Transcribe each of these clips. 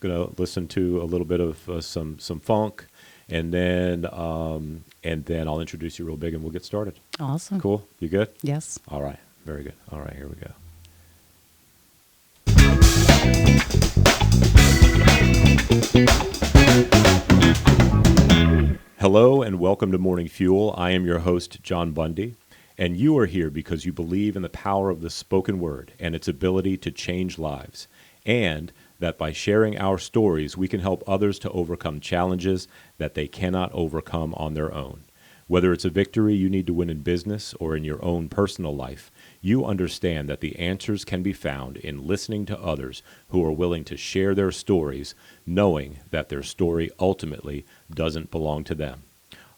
Gonna listen to a little bit of some funk, and then I'll introduce you real big, and we'll get started. Awesome. Cool. You good? Yes. All right. Very good. All right. Here we go. Hello and welcome to Morning Fuel. I am your host, John Bundy, and you are here because you believe in the power of the spoken word and its ability to change lives, and that by sharing our stories, we can help others to overcome challenges that they cannot overcome on their own. Whether it's a victory you need to win in business or in your own personal life, you understand that the answers can be found in listening to others who are willing to share their stories, knowing that their story ultimately doesn't belong to them.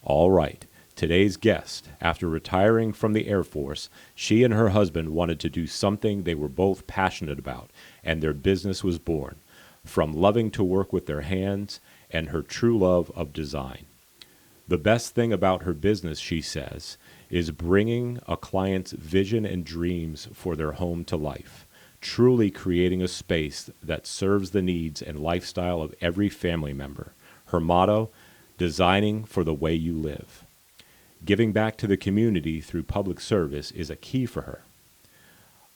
All right, today's guest, after retiring from the Air Force, she and her husband wanted to do something they were both passionate about, and their business was born, from loving to work with their hands and her true love of design. The best thing about her business, she says, is bringing a client's vision and dreams for their home to life, truly creating a space that serves the needs and lifestyle of every family member. Her motto, designing for the way you live. Giving back to the community through public service is a key for her.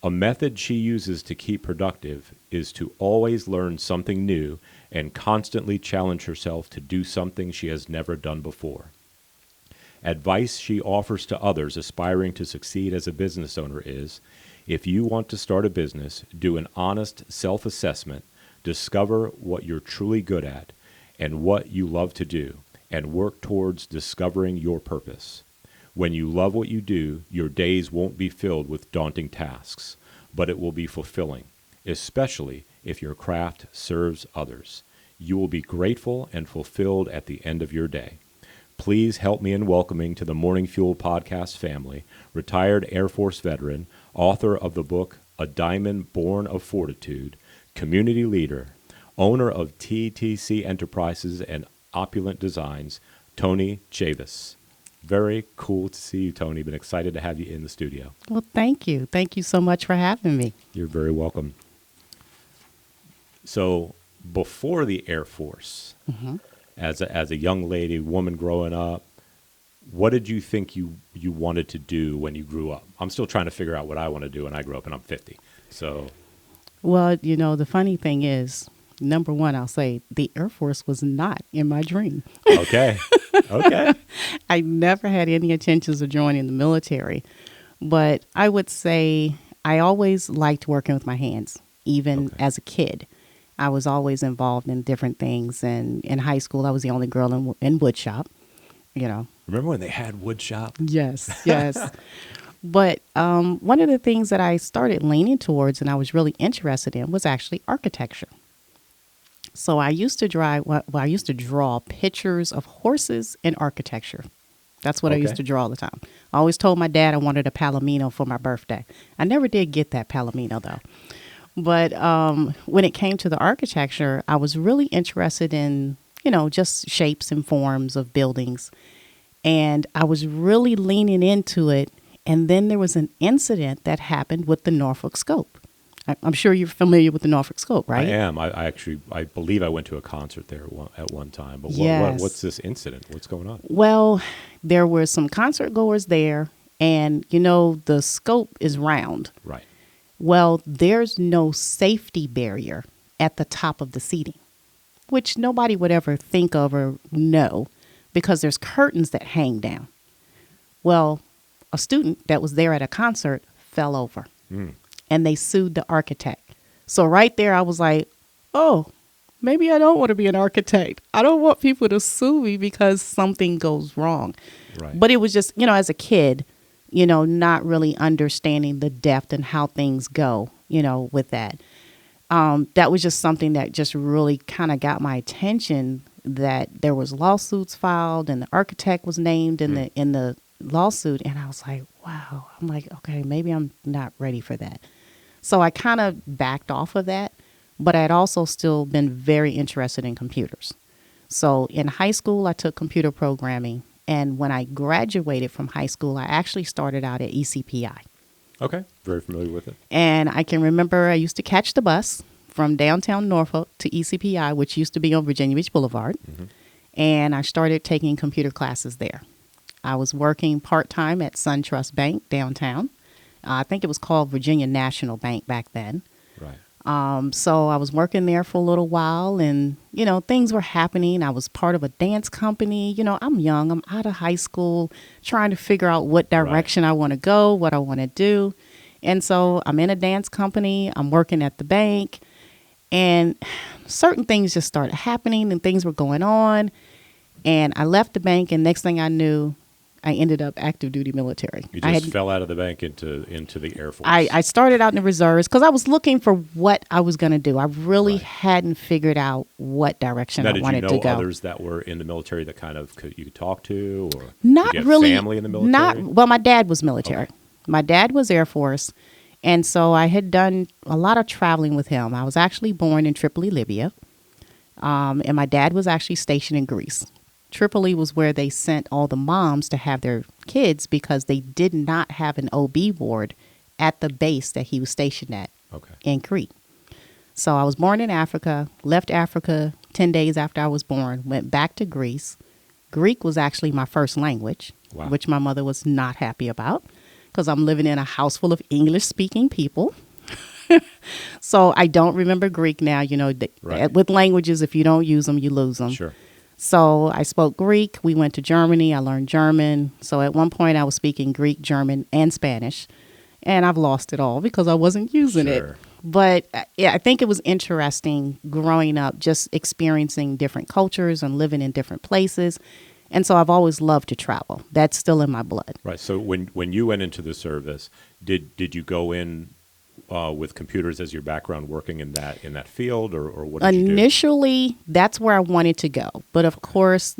A method she uses to keep productive is to always learn something new and constantly challenge herself to do something she has never done before. Advice she offers to others aspiring to succeed as a business owner is, if you want to start a business, do an honest self-assessment, discover what you're truly good at and what you love to do, and work towards discovering your purpose. When you love what you do, your days won't be filled with daunting tasks, but it will be fulfilling, especially if your craft serves others. You will be grateful and fulfilled at the end of your day. Please help me in welcoming to the Morning Fuel podcast family, retired Air Force veteran, author of the book, A Diamond Born of Fortitude, community leader, owner of TTC Enterprises and Opulent Designs, Toni Chavis. Very cool to see you, Toni. Been excited to have you in the studio. Well, thank you. Thank you so much for having me. You're very welcome. So before the Air Force, as a young lady, woman growing up, what did you think you wanted to do when you grew up? I'm still trying to figure out what I want to do when I grow up, and I'm 50. So, well, the funny thing is, number one, I'll say the Air Force was not in my dream. Okay. I never had any intentions of joining the military, but I would say I always liked working with my hands, even as a kid. I was always involved in different things, and in high school, I was the only girl in wood shop, Remember when they had wood shop? Yes. But one of the things that I started leaning towards and I was really interested in was actually architecture. So I used to draw pictures of horses in architecture. That's what I used to draw all the time. I always told my dad I wanted a Palomino for my birthday. I never did get that Palomino, though. But when it came to the architecture, I was really interested in, just shapes and forms of buildings. And I was really leaning into it. And then there was an incident that happened with the Norfolk Scope. I'm sure you're familiar with the Norfolk Scope, right? I am. I believe I went to a concert there at one time. But Yes. what's this incident? What's going on? Well, there were some concert goers there. And, the scope is round. Right. Well, there's no safety barrier at the top of the seating, which nobody would ever think of or know because there's curtains that hang down. Well, a student that was there at a concert fell over and they sued the architect. So right there, I was like, oh, maybe I don't want to be an architect. I don't want people to sue me because something goes wrong. Right. But it was just, as a kid, not really understanding the depth and how things go, with that. That was just something that just really kind of got my attention, that there was lawsuits filed and the architect was named in the lawsuit. And I was like, wow. I'm like, okay, maybe I'm not ready for that. So I kind of backed off of that, but I had also still been very interested in computers. So in high school, I took computer programming. And when I graduated from high school, I actually started out at ECPI. Okay. Very familiar with it. And I can remember I used to catch the bus from downtown Norfolk to ECPI, which used to be on Virginia Beach Boulevard. Mm-hmm. And I started taking computer classes there. I was working part-time at SunTrust Bank downtown. I think it was called Virginia National Bank back then. Right. So I was working there for a little while, and, things were happening. I was part of a dance company. I'm young. I'm out of high school, trying to figure out what direction I want to go, what I want to do. And so I'm in a dance company. I'm working at the bank, and certain things just started happening, and things were going on. And I left the bank, and next thing I knew, I ended up active duty military. You just fell out of the bank into the Air Force. I started out in the reserves because I was looking for what I was going to do. I really hadn't figured out what direction I wanted to go. Did you know others that were in the military that you could talk to, or not did you have really? Family in the military? Well, my dad was military. Okay. My dad was Air Force, and so I had done a lot of traveling with him. I was actually born in Tripoli, Libya, and my dad was actually stationed in Greece. Tripoli was where they sent all the moms to have their kids because they did not have an OB ward at the base that he was stationed at in Crete. So I was born in Africa, left Africa 10 days after I was born, went back to Greece. Greek was actually my first language, which my mother was not happy about because I'm living in a house full of English-speaking people. So I don't remember Greek now. With languages, if you don't use them, you lose them. Sure. So I spoke Greek. We went to Germany. I learned German. So at one point I was speaking Greek, German, and Spanish. And I've lost it all because I wasn't using it. But I think it was interesting growing up, just experiencing different cultures and living in different places. And so I've always loved to travel. That's still in my blood. Right. So when you went into the service, did you go in with computers as your background, working in that field, or what did you do? Initially, that's where I wanted to go. But of course,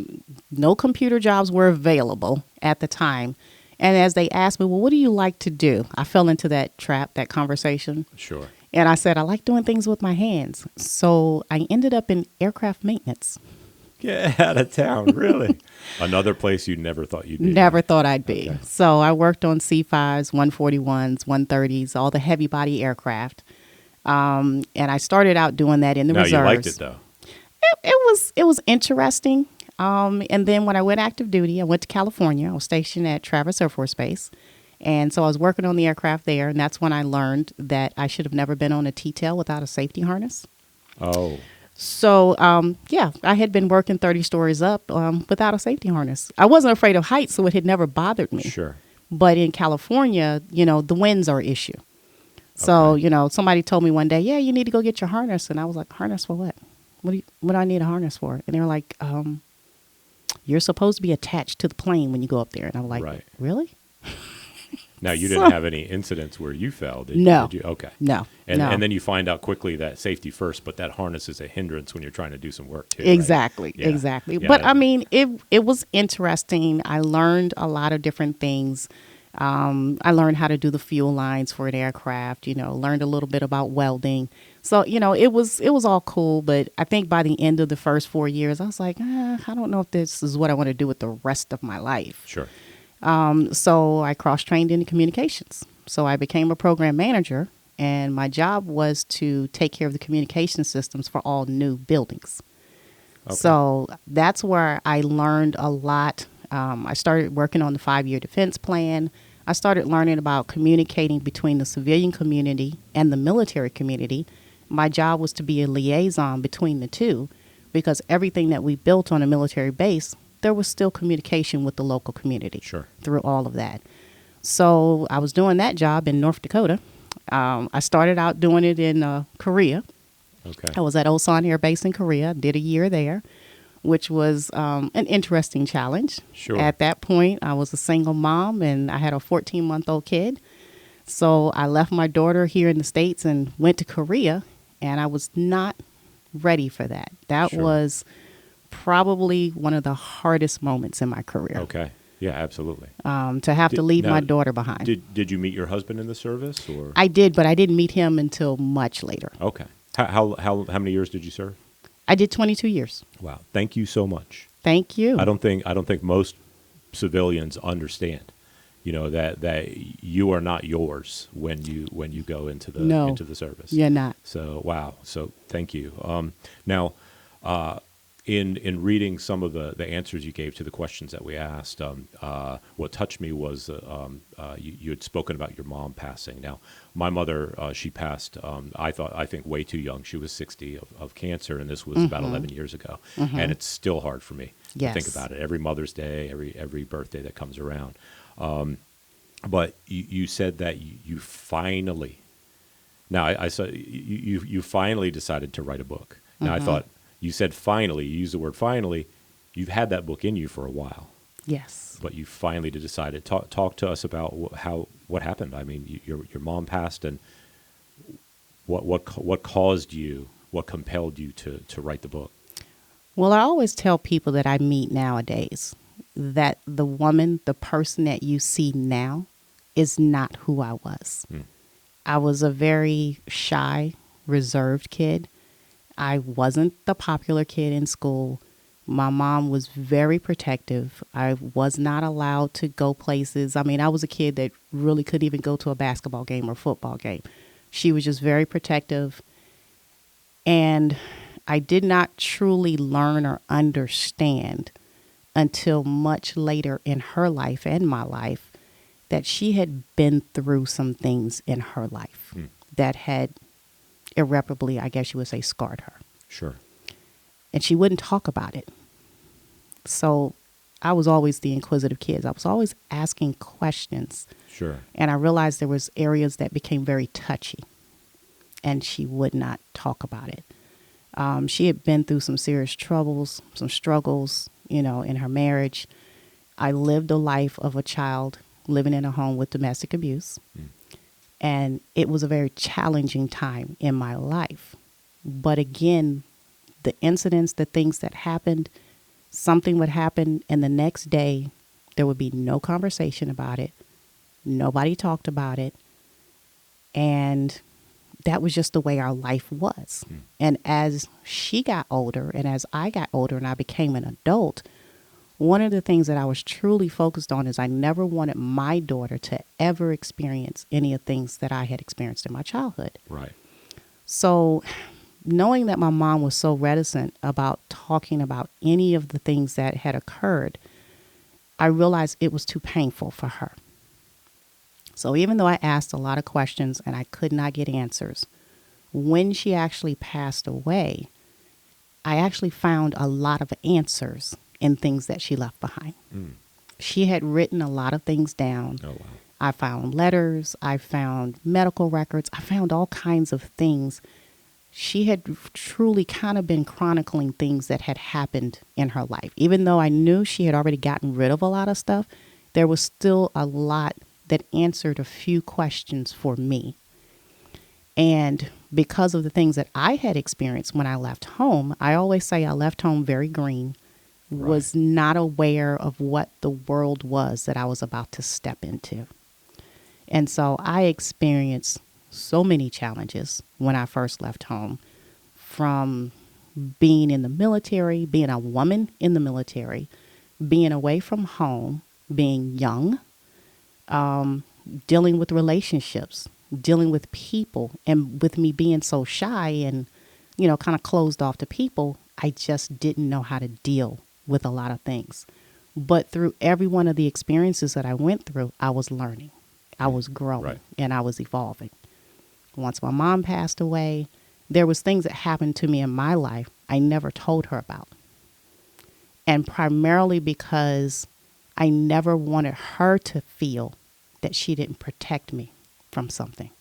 no computer jobs were available at the time. And as they asked me, well, what do you like to do? I fell into that trap, that conversation. Sure. And I said, I like doing things with my hands. So I ended up in aircraft maintenance. Get out of town, really? Another place you never thought you'd be. Never thought I'd be. Okay. So I worked on C-5s, 141s, 130s, all the heavy body aircraft. And I started out doing that in the reserves. You liked it, though. It was interesting. And then when I went active duty, I went to California. I was stationed at Travis Air Force Base. And so I was working on the aircraft there. And that's when I learned that I should have never been on a T-tail without a safety harness. Oh. So, I had been working 30 stories up without a safety harness. I wasn't afraid of heights, so it had never bothered me. Sure. But in California, the winds are an issue. So, somebody told me one day, yeah, you need to go get your harness. And I was like, harness for what? What do I need a harness for? And they were like, you're supposed to be attached to the plane when you go up there. And I'm like, really? Now, you didn't have any incidents where you fell, did no. Did you? Okay. No. And then you find out quickly that safety first, but that harness is a hindrance when you're trying to do some work, too. Exactly. Right? Exactly. Yeah, but, I mean, it was interesting. I learned a lot of different things. I learned how to do the fuel lines for an aircraft, learned a little bit about welding. So, it was all cool. But I think by the end of the first 4 years, I was like, I don't know if this is what I want to do with the rest of my life. Sure. So I cross-trained into communications. So I became a program manager, and my job was to take care of the communication systems for all new buildings. Okay. So that's where I learned a lot. I started working on the 5-year defense plan. I started learning about communicating between the civilian community and the military community. My job was to be a liaison between the two, because everything that we built on a military base, there was still communication with the local community through all of that. So I was doing that job in North Dakota. I started out doing it in Korea. Okay. I was at Osan Air Base in Korea, did a year there, which was an interesting challenge. Sure. At that point, I was a single mom, and I had a 14-month-old kid. So I left my daughter here in the States and went to Korea, and I was not ready for that. That was probably one of the hardest moments in my career. Okay. Yeah, absolutely. To have to leave my daughter behind. Did you meet your husband in the service, or? I did, but I didn't meet him until much later. Okay. How many years did you serve? I did 22 years. Wow. Thank you so much. Thank you. I don't think most civilians understand, that you are not yours when you go into the No, into the service. you're not. So wow. So thank you. Now, in reading some of the answers you gave to the questions that we asked, what touched me was you had spoken about your mom passing. Now, my mother, she passed. I think way too young. She was 60 of cancer, and this was about 11 years ago. And it's still hard for me to think Yes. about it. Every Mother's Day, every birthday that comes around. But you said that you finally. Now I saw you finally decided to write a book. Now I thought. You said finally, you used the word finally. You've had that book in you for a while, Yes. but you finally decided. Talk to us about what happened. I mean, your mom passed, and what caused you, what compelled you to write the book? Well, I always tell people that I meet nowadays that the woman, the person that you see now is not who I was. I was a very shy, reserved kid. I wasn't the popular kid in school. My mom was very protective. I was not allowed to go places. I mean, I was a kid that really couldn't even go to a basketball game or football game. She was just very protective. And I did not truly learn or understand until much later in her life and my life that she had been through some things in her life that had irreparably, I guess you would say, scarred her. Sure. And she wouldn't talk about it. So I was always the inquisitive kid. I was always asking questions. Sure. And I realized there was areas that became very touchy. And she would not talk about it. She had been through some serious troubles, some struggles, in her marriage. I lived a life of a child living in a home with domestic abuse. And it was a very challenging time in my life. But again, the incidents, the things that happened, something would happen, and the next day there would be no conversation about it. Nobody talked about it. And that was just the way our life was. And as she got older and as I got older and I became an adult, one of the things that I was truly focused on is I never wanted my daughter to ever experience any of the things that I had experienced in my childhood. Right. So knowing that my mom was so reticent about talking about any of the things that had occurred, I realized it was too painful for her. So even though I asked a lot of questions and I could not get answers, when she actually passed away, I actually found a lot of answers in things that she left behind. She had written a lot of things down. Oh, wow. I found letters. I found medical records. I found all kinds of things. She had truly kind of been chronicling things that had happened in her life. Even though I knew she had already gotten rid of a lot of stuff, there was still a lot that answered a few questions for me. And because of the things that I had experienced when I left home, I always say I left home very green, was not aware of what the world was that I was about to step into. And so I experienced so many challenges when I first left home, from being in the military, being a woman in the military, being away from home, being young, dealing with relationships, dealing with people, and with me being so shy and, kind of closed off to people, I just didn't know how to deal with a lot of things. But through every one of the experiences that I went through, I was learning, I was growing, and I was evolving. Once my mom passed away, there was things that happened to me in my life I never told her about. And primarily because I never wanted her to feel that she didn't protect me from something,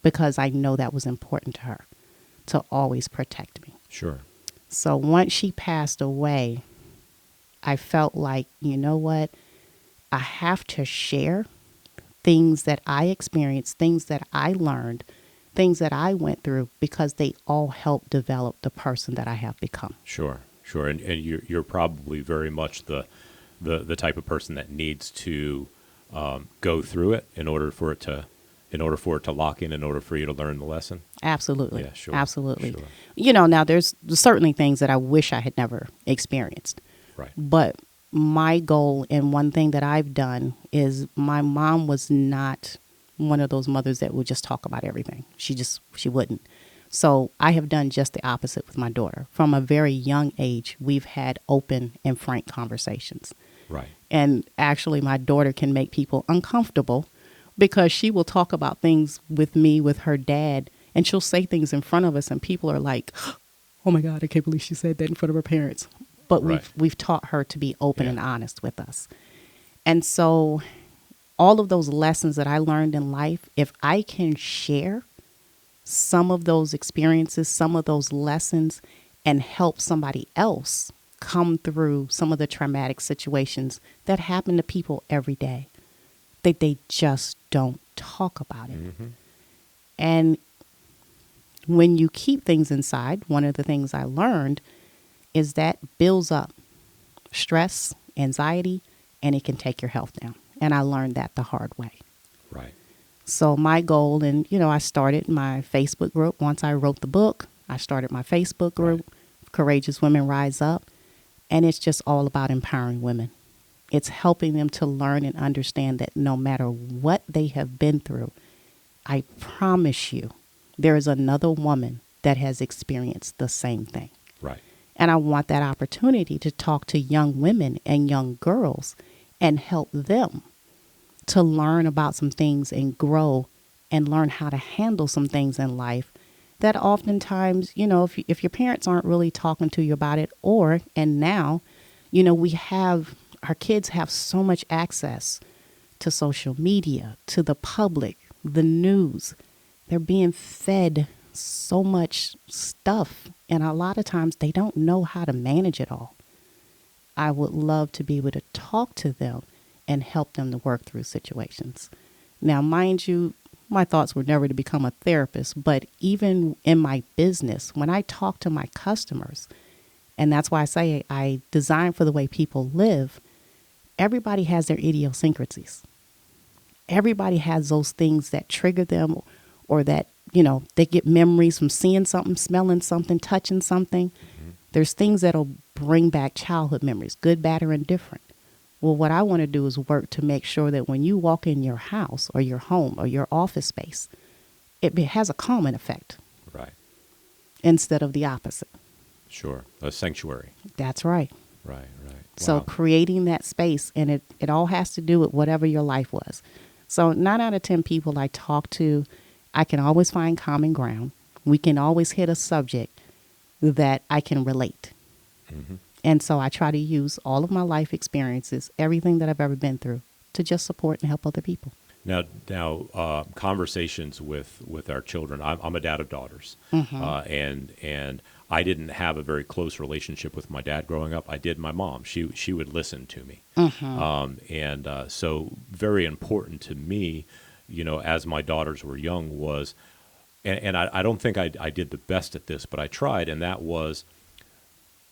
because I know that was important to her, to always protect me. Sure. So once she passed away, I felt like, you know what? I have to share things that I experienced, things that I learned, things that I went through, because they all help develop the person that I have become. Sure. And you're probably very much the type of person that needs to go through it in order for it to lock in order for you to learn the lesson. Absolutely. Yeah, sure. Absolutely. Sure. Now there's certainly things that I wish I had never experienced. Right. But my goal, and one thing that I've done, is my mom was not one of those mothers that would just talk about everything. She wouldn't. So I have done just the opposite with my daughter. From a very young age, we've had open and frank conversations. Right. And actually, my daughter can make people uncomfortable because she will talk about things with me, with her dad, and she'll say things in front of us, and people are like, "Oh my God, I can't believe she said that in front of her parents." But Right. we've taught her to be open Yeah. and honest with us. And so all of those lessons that I learned in life, if I can share some of those experiences, some of those lessons, and help somebody else come through some of the traumatic situations that happen to people every day, that they just don't talk about it. Mm-hmm. And when you keep things inside, one of the things I learned is that builds up stress, anxiety, and it can take your health down. And I learned that the hard way. Right. So my goal, and I started my Facebook group. Once I wrote the book, I started my Facebook group, Courageous Women Rise Up. And it's just all about empowering women. It's helping them to learn and understand that no matter what they have been through, I promise you, there is another woman that has experienced the same thing. Right. And I want that opportunity to talk to young women and young girls and help them to learn about some things and grow and learn how to handle some things in life that oftentimes, if your parents aren't really talking to you about it, and now, our kids have so much access to social media, to the public, the news. They're being fed so much stuff, and a lot of times they don't know how to manage it all. I would love to be able to talk to them and help them to work through situations. Now, mind you, my thoughts were never to become a therapist, but even in my business, when I talk to my customers, and that's why I say I design for the way people live, everybody has their idiosyncrasies. Everybody has those things that trigger them, or that, they get memories from seeing something, smelling something, touching something. Mm-hmm. There's things that'll bring back childhood memories, good, bad, or indifferent. Well, what I want to do is work to make sure that when you walk in your house or your home or your office space, it has a calming effect. Right. Instead of the opposite. Sure. A sanctuary. That's right. Right. So Wow. creating that space, and it all has to do with whatever your life was. So 9 out of 10 people I talk to, I can always find common ground. We can always hit a subject that I can relate. Mm-hmm. And so I try to use all of my life experiences, everything that I've ever been through, to just support and help other people. Now, conversations with our children. I'm a dad of daughters, Mm-hmm. And I didn't have a very close relationship with my dad growing up. I did my mom. She would listen to me, Mm-hmm. so very important to me, as my daughters were young was, and I don't think I did the best at this, but I tried, and that was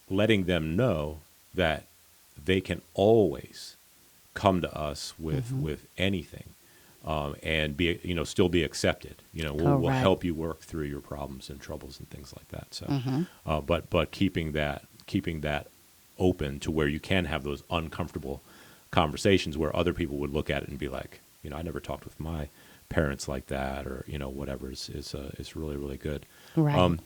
letting them know that they can always come to us with anything, and be still be accepted. We'll help you work through your problems and troubles and things like that. So, but keeping that open to where you can have those uncomfortable conversations where other people would look at it and be like, I never talked with my parents like that, or whatever is really, really good. Right.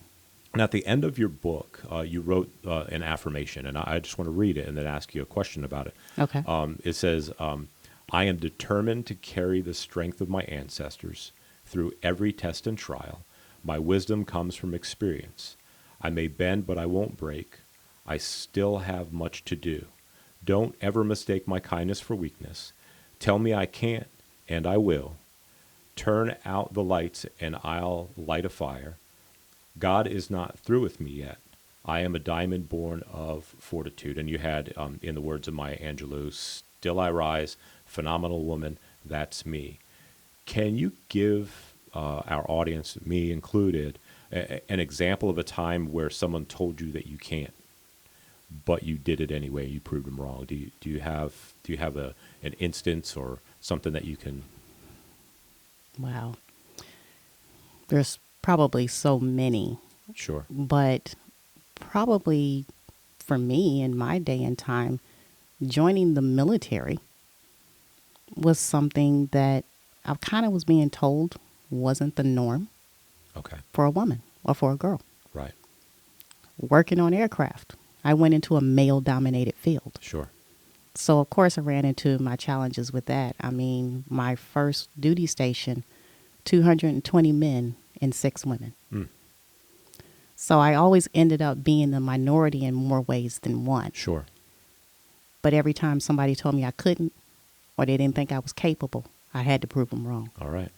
And at the end of your book, you wrote an affirmation, and I just want to read it and then ask you a question about it. Okay. It says, I am determined to carry the strength of my ancestors through every test and trial. My wisdom comes from experience. I may bend, but I won't break. I still have much to do. Don't ever mistake my kindness for weakness. Tell me I can't, and I will. Turn out the lights, and I'll light a fire. God is not through with me yet. I am a diamond born of fortitude. And you had, in the words of Maya Angelou, still I rise, phenomenal woman, that's me. Can you give our audience, me included, an example of a time where someone told you that you can't, but you did it anyway? You proved them wrong. Do you have an instance or something that you can? Wow. There's probably so many. Sure. But probably for me in my day and time, joining the military was something that I kind of was being told wasn't the norm Okay. for a woman or for a girl. Right. Working on aircraft, I went into a male-dominated field. Sure. So, of course, I ran into my challenges with that. I mean, my first duty station, 220 men and 6 women. Mm. So I always ended up being the minority in more ways than one. Sure. But every time somebody told me I couldn't or they didn't think I was capable, I had to prove them wrong. All right.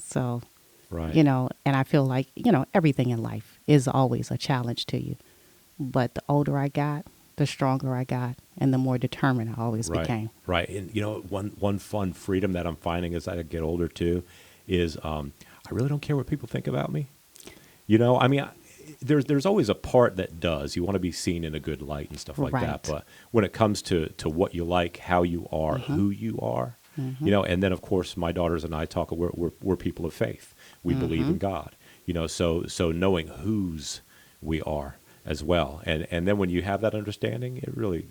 So, Right. And I feel like, everything in life is always a challenge to you. But the older I got, the stronger I got, and the more determined I always Right. became. Right. And, one fun freedom that I'm finding as I get older, too, is I really don't care what people think about me. I mean, there's always a part that does. You want to be seen in a good light and stuff like Right. that. But when it comes to what you like, how you are, who you are, and then, of course, my daughters and I talk, we're people of faith. We believe in God, so knowing whose we are as well. And then when you have that understanding, it really,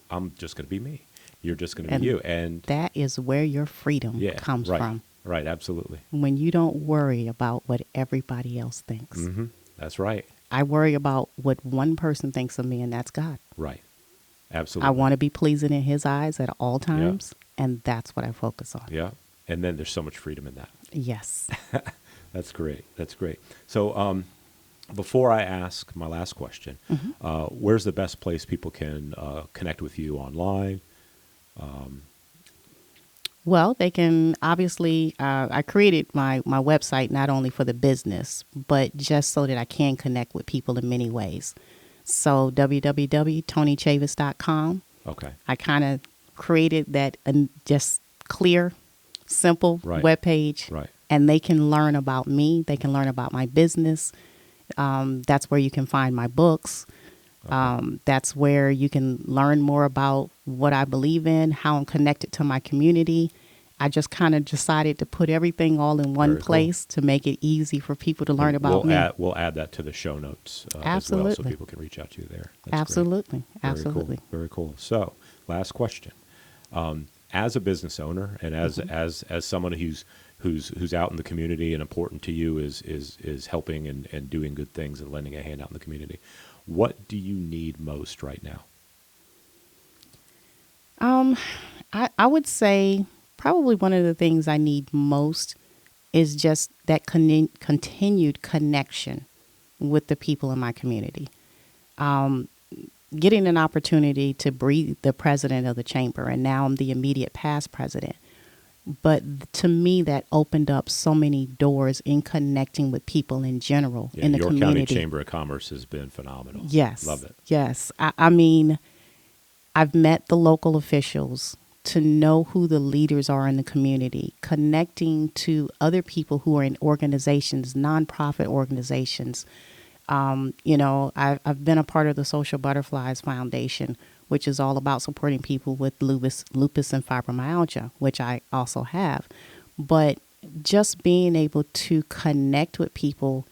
I'm just going to be me. You're just going to be you. And that is where your freedom comes right, from. Right. Absolutely. When you don't worry about what everybody else thinks. Mm-hmm. That's right. I worry about what one person thinks of me, and that's God. Right. Absolutely. I want to be pleasing in his eyes at all times, and that's what I focus on. Yeah. And then there's so much freedom in that. Yes. That's great. That's great. So before I ask my last question, where's the best place people can connect with you online? Well, they can obviously, I created my website not only for the business, but just so that I can connect with people in many ways. So www.tonichavis.com. Okay. I kind of created that just clear, simple webpage. Right. And they can learn about me. They can learn about my business. That's where you can find my books. Okay. That's where you can learn more about what I believe in, how I'm connected to my community. I just kind of decided to put everything all in one Very place to make it easy for people to learn about me. We'll add that to the show notes as well, Absolutely. so people can reach out to you there. That's Absolutely. great. Very Absolutely. Cool. Very cool. So, last question: as a business owner and as someone who's out in the community and important to you is helping and doing good things and lending a hand out in the community, what do you need most right now? I would say probably one of the things I need most is just that continued connection with the people in my community. Getting an opportunity to be the president of the chamber, and now I'm the immediate past president. But to me, that opened up so many doors in connecting with people in general in the York community. County Chamber of Commerce has been phenomenal. Yes. Love it. Yes. I mean, I've met the local officials to know who the leaders are in the community, connecting to other people who are in organizations, nonprofit organizations. I've been a part of the Social Butterflies Foundation, which is all about supporting people with lupus and fibromyalgia, which I also have. But just being able to connect with people,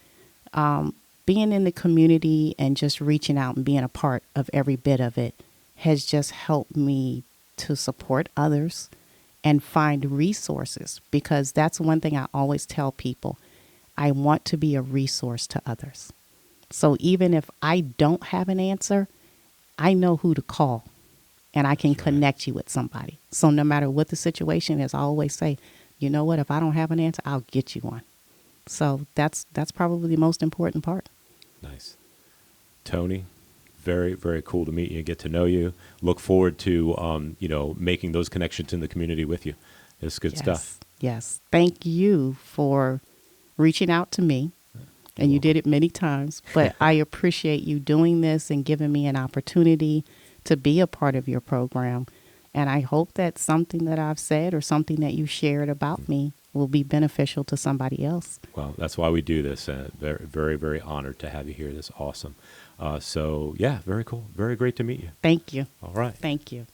being in the community and just reaching out and being a part of every bit of it has just helped me to support others and find resources, because that's one thing I always tell people. I want to be a resource to others. So even if I don't have an answer, I know who to call, and I can connect you with somebody. So no matter what the situation is, I always say, you know what, if I don't have an answer, I'll get you one. So that's probably the most important part. Nice. Toni, very, very cool to meet you and get to know you. Look forward to, making those connections in the community with you. It's good stuff. Yes. Thank you for reaching out to me. And you did it many times, but I appreciate you doing this and giving me an opportunity to be a part of your program. And I hope that something that I've said or something that you shared about me will be beneficial to somebody else. Well, that's why we do this. Very, very, very honored to have you here. That's awesome. Very cool. Very great to meet you. Thank you. All right. Thank you.